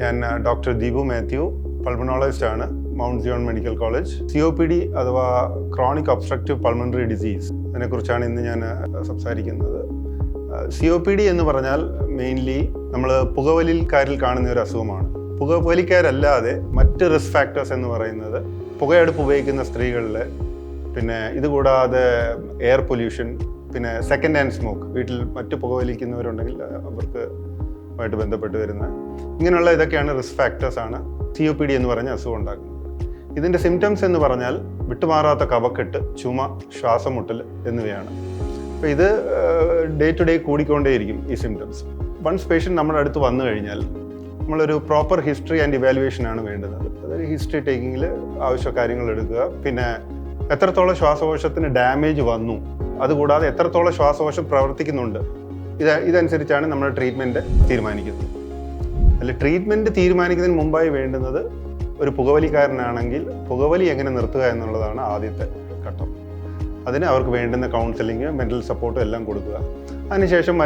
ഞാൻ doctor Deepu Mathew, pulmonologist ആണ്, Mount Zion medical college. COPD അഥവാ ക്രോണിക് ഒബ്സ്ട്രക്റ്റീവ് പൾമണറി ഡിസീസ്, അതിനെക്കുറിച്ചാണ് ഇന്ന് ഞാൻ സംസാരിക്കുന്നത്. COPD എന്ന് പറഞ്ഞാൽ മെയിൻലി നമ്മൾ പുകവലിക്കാരിൽ കാണുന്ന ഒരു അസുഖമാണ്. പുകവലിക്കാരല്ലാതെ മറ്റ് റിസ്ക് ഫാക്ടേഴ്സ് എന്ന് പറയുന്നത് പുകയടുപ്പ് ഉപയോഗിക്കുന്ന സ്ത്രീകളിൽ, പിന്നെ ഇതുകൂടാതെ എയർ പൊല്യൂഷൻ, പിന്നെ സെക്കൻഡ് ഹാൻഡ് സ്മോക്ക്, വീട്ടിൽ മറ്റ് പുകവലിക്കുന്നവരുണ്ടെങ്കിൽ അവർക്കുമായിട്ട് ബന്ധപ്പെട്ട് വരുന്ന ഇങ്ങനെയുള്ള ഇതൊക്കെയാണ് റിസ്ക് ഫാക്ടേഴ്സാണ് COPD എന്ന് പറഞ്ഞ അസുഖം ഉണ്ടാക്കുന്നത്. ഇതിൻ്റെ സിംറ്റംസ് എന്ന് പറഞ്ഞാൽ വിട്ടുമാറാത്ത കഫക്കെട്ട്, ചുമ, ശ്വാസമുട്ടൽ എന്നിവയാണ്. അപ്പോൾ ഇത് ഡേ ടു ഡേ കൂടിക്കൊണ്ടേയിരിക്കും ഈ സിംറ്റംസ്. വൺസ് പേഷ്യൻ്റ് നമ്മുടെ അടുത്ത് വന്നു കഴിഞ്ഞാൽ നമ്മളൊരു പ്രോപ്പർ ഹിസ്റ്ററി ആൻഡ് ഇവാലുവേഷൻ ആണ് വേണ്ടുന്നത്. അതായത് ഹിസ്റ്ററി ടേക്കിങ്ങിൽ ആവശ്യ കാര്യങ്ങൾ എടുക്കുക, പിന്നെ എത്രത്തോളം ശ്വാസകോശത്തിന് ഡാമേജ് വന്നു, അതുകൂടാതെ എത്രത്തോളം ശ്വാസകോശം പ്രവർത്തിക്കുന്നുണ്ട്, ഇതനുസരിച്ചാണ് നമ്മൾ ട്രീറ്റ്മെൻറ്റ് തീരുമാനിക്കുന്നത്. അല്ല, ട്രീറ്റ്മെൻറ്റ് തീരുമാനിക്കുന്നതിന് മുമ്പായി വേണ്ടുന്നത് ഒരു പുകവലിക്കാരനാണെങ്കിൽ പുകവലി എങ്ങനെ നിർത്തുക എന്നുള്ളതാണ് ആദ്യത്തെ ഘട്ടം. അതിന് അവർക്ക് വേണ്ടുന്ന കൗൺസിലിങ്, മെൻ്റൽ സപ്പോർട്ടും എല്ലാം കൊടുക്കുക. അതിനുശേഷം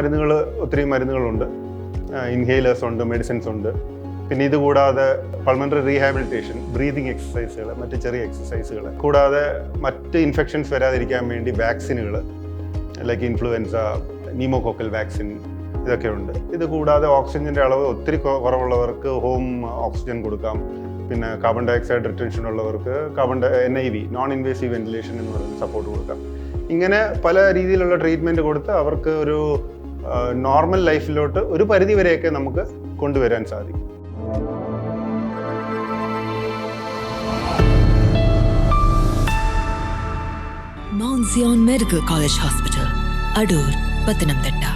ഒത്തിരി മരുന്നുകളുണ്ട്, ഇൻഹേലേഴ്സ് ഉണ്ട്, മെഡിസിൻസ് ഉണ്ട്. പിന്നെ ഇതുകൂടാതെ പൾമണറി റീഹാബിലിറ്റേഷൻ, ബ്രീതിങ് എക്സസൈസുകൾ, മറ്റ് ചെറിയ എക്സസൈസുകൾ, കൂടാതെ മറ്റ് ഇൻഫെക്ഷൻസ് വരാതിരിക്കാൻ വേണ്ടി വാക്സിനുകൾ ലൈക്ക് ഇൻഫ്ലുവൻസ, ന്യൂമോകോക്കൽ വാക്സിൻ, ഇതൊക്കെ ഉണ്ട്. ഇത് കൂടാതെ ഓക്സിജൻ്റെ അളവ് ഒത്തിരി കുറവുള്ളവർക്ക് ഹോം ഓക്സിജൻ കൊടുക്കാം. പിന്നെ കാർബൺ ഡയോക്സൈഡ് റിട്ടൻഷൻ ഉള്ളവർക്ക് NIV, നോൺ ഇൻവേസീവ് വെന്റിലേഷൻ എന്ന് പറയുന്ന സപ്പോർട്ട് കൊടുക്കാം. ഇങ്ങനെ പല രീതിയിലുള്ള ട്രീറ്റ്മെൻറ്റ് കൊടുത്ത് അവർക്ക് ഒരു നോർമൽ ലൈഫിലോട്ട് ഒരു പരിധി വരെയൊക്കെ നമുക്ക് കൊണ്ടുവരാൻ സാധിക്കും. Mount Zion Medical College Hospital, Adur, Pathanamthitta.